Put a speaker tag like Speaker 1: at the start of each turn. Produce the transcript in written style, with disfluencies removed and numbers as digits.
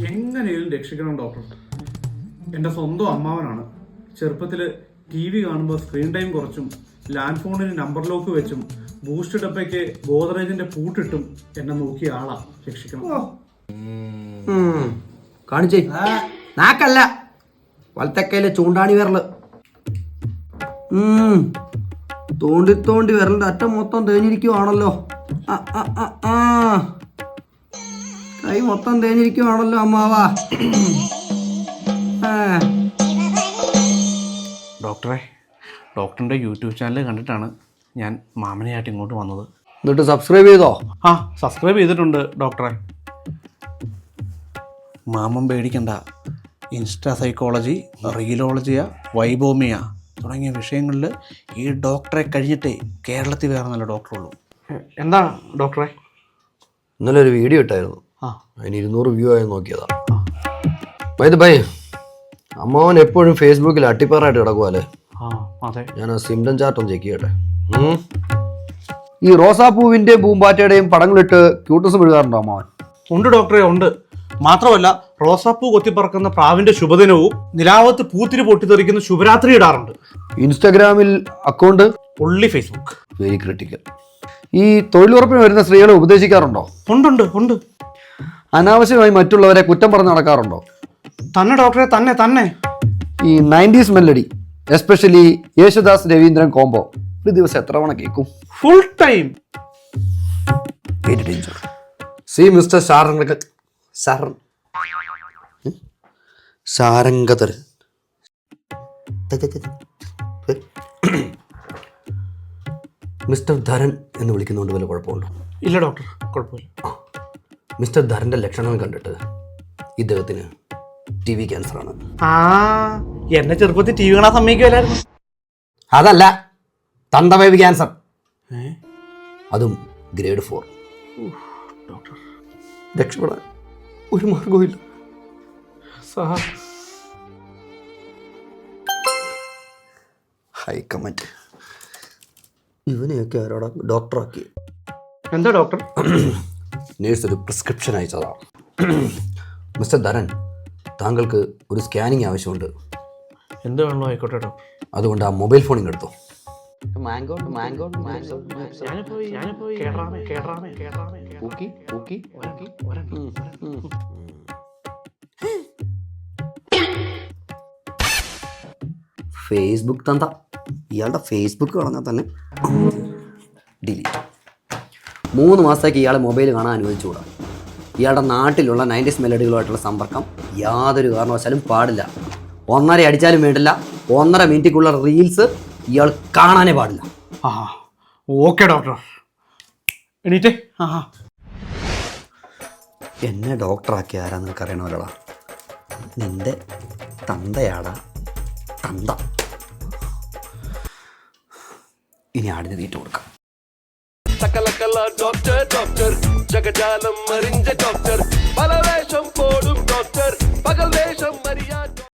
Speaker 1: എങ്ങനെയും രക്ഷിക്കണം ഡോക്ടർ. എൻ്റെ സ്വന്തം അമ്മാവനാണ്. ചെറുപ്പത്തിൽ TV കാണുമ്പോൾ സ്ക്രീൻ ടൈം കുറച്ചും ലാൻഡ് ഫോണിന് നമ്പർ ലോക്ക് വെച്ചും ബൂസ്റ്റ് ഡപ്പയ്ക്ക് ഗോദ്രേജിന്റെ പൂട്ടിട്ടും എന്നെ നോക്കിയ ആളാ. രക്ഷിക്കണം.
Speaker 2: കാണിച്ചേ. നാക്കല്ല, വലത്തക്കയിലെ ചൂണ്ടാണി വിരല്. തോണ്ടി തോണ്ടി വിരലിന്റെ അറ്റം മൊത്തം തേഞ്ഞിരിക്കുവാണല്ലോ. കൈ മൊത്തം തേഞ്ഞിരിക്കുവാണല്ലോ അമ്മാവാ.
Speaker 1: ഡോക്ടറിന്റെ യൂട്യൂബ് ചാനൽ കണ്ടിട്ടാണ് ഞാൻ മാമനെയായിട്ട് ഇങ്ങോട്ട് വന്നത്.
Speaker 2: എന്നിട്ട് സബ്സ്ക്രൈബ് ചെയ്തോ?
Speaker 1: സബ്സ്ക്രൈബ് ചെയ്തിട്ടുണ്ട് ഡോക്ടറെ. മാമൻ പേടിക്കണ്ട. ഇൻസ്റ്റാ സൈക്കോളജി, റീലോളജിയ, വൈബോമിയ തുടങ്ങിയ വിഷയങ്ങളിൽ ഈ ഡോക്ടറെ കഴിഞ്ഞിട്ടേ കേരളത്തിൽ വേറെ നല്ല ഡോക്ടറുള്ളൂ. എന്താ ഡോക്ടറെ?
Speaker 2: ഇന്നലെ ഒരു വീഡിയോ ഇട്ടായിരുന്നു, അതിന് 200 വ്യൂ ആയി നോക്കിയതാ. ബൈ അമ്മാവൻ എപ്പോഴും ഫേസ്ബുക്കിൽ അട്ടിപ്പാറായിട്ട് കിടക്കുവല്ലേ? ഞാൻ ആ സിംറ്റം ചാർട്ട് ഒന്ന് ചെക്ക് ചെയ്യട്ടെ. ഈ റോസാപ്പൂവിന്റെ പൂമ്പാറ്റയുടെയും പടങ്ങളിട്ട് ക്യൂട്ടസ് വിഴുകാറുണ്ടോ അമ്മാവൻ?
Speaker 1: ഉണ്ട് ഡോക്ടറെ, ഉണ്ട്. മാത്രമല്ല റോസാപ്പൂ കൊത്തിപ്പറക്കുന്ന പ്രാവിന്റെ ശുഭദിനവും നിലാവത്ത് പൂത്തിരി പൊട്ടിത്തെറിക്കുന്ന ശുഭരാത്രി ഇടാറുണ്ട്.
Speaker 2: ഇൻസ്റ്റാഗ്രാമിൽ account?
Speaker 1: Only Facebook.
Speaker 2: Very critical. ഈ തൊഴിലുറപ്പിന് വരുന്ന സ്ത്രീകളെ ഉപദേശിക്കാറുണ്ടോ?
Speaker 1: ഉണ്ട്.
Speaker 2: അനാവശ്യമായി മറ്റുള്ളവരെ കുറ്റം പറഞ്ഞ് നടക്കാറുണ്ടോ?
Speaker 1: തന്നെ ഡോക്ടറെ, തന്നെ.
Speaker 2: ഈ 90s melody, especially Yesudas Raveendran combo ഒരു ദിവസം എത്ര തവണ കേൾക്കും?
Speaker 1: Full time.
Speaker 2: Very danger. See mister Sarangadharan. Mister Dharan എന്ന് വിളിക്കുന്നതുകൊണ്ട് വല്ല കുഴപ്പമുണ്ടോ?
Speaker 1: ഇല്ല ഡോക്ടർ, കുഴപ്പമില്ല.
Speaker 2: മിസ്റ്റർ ധരന്റെ ലക്ഷണങ്ങൾ കണ്ടിട്ട് ഇദ്ദേഹത്തിന് TV ക്യാൻസർ ആണ്.
Speaker 1: എന്നെ ചെറുപ്പത്തിൽ TV കാണാൻ സമ്മതിക്കുമല്ലായിരുന്നു.
Speaker 2: അതല്ല, തന്തവേവി ക്യാൻസർ, അതും grade 4.
Speaker 1: ഡോക്ടർ,
Speaker 2: രക്ഷപ്പെടാൻ ഒരു മാർഗവും ഇല്ല. ഹൈക്കമന്റ് ഇവനെയൊക്കെ ആരോടാ ഡോക്ടറാക്കി?
Speaker 1: എന്താ ഡോക്ടർ?
Speaker 2: നേഴ്സ് ഒരു പ്രിസ്ക്രിപ്ഷൻ അയച്ചതാണ്. മിസ്റ്റർ ധരൻ, താങ്കൾക്ക് ഒരു സ്കാനിങ് ആവശ്യമുണ്ട്.
Speaker 1: എന്ത് വേണമല്ലോ ആയിക്കോട്ടെ ഡോക്ടർ.
Speaker 2: അതുകൊണ്ട് ആ മൊബൈൽ ഫോൺ ഇങ്ങെടുത്തു. ഫേസ്ബുക്ക് തന്ത. ഇയാളുടെ ഫേസ്ബുക്ക് കളഞ്ഞാൽ തന്നെ ഡിലീറ്റ്. 3 മാസത്തേക്ക് ഇയാളെ മൊബൈൽ കാണാൻ അനുവദിച്ചുകൂടാ. ഇയാളുടെ നാട്ടിലുള്ള 90s മെലഡികളുമായിട്ടുള്ള സമ്പർക്കം യാതൊരു കാരണവശാലും പാടില്ല. 1.5 അടിച്ചാലും വേണ്ടില്ല. 1.5 മിനിറ്റിക്കുള്ള റീൽസ് ഇയാൾ കാണാനേ പാടില്ല.
Speaker 1: Okay doctor. എണീറ്റേ.
Speaker 2: എന്നെ ഡോക്ടറാക്കി ആരാ നിനക്ക് അറിയണമല്ലോടാ? നിന്റെ തന്തയാടാ തന്ത. ഇനി ആടിന് തീറ്റ കൊടുക്കാം.
Speaker 3: ഡോക്ടർ ജഗജാലം അറിഞ്ഞ ഡോക്ടർ പല വേഷം പോടും ഡോക്ടർ പകൽ വേഷം അറിയാൻ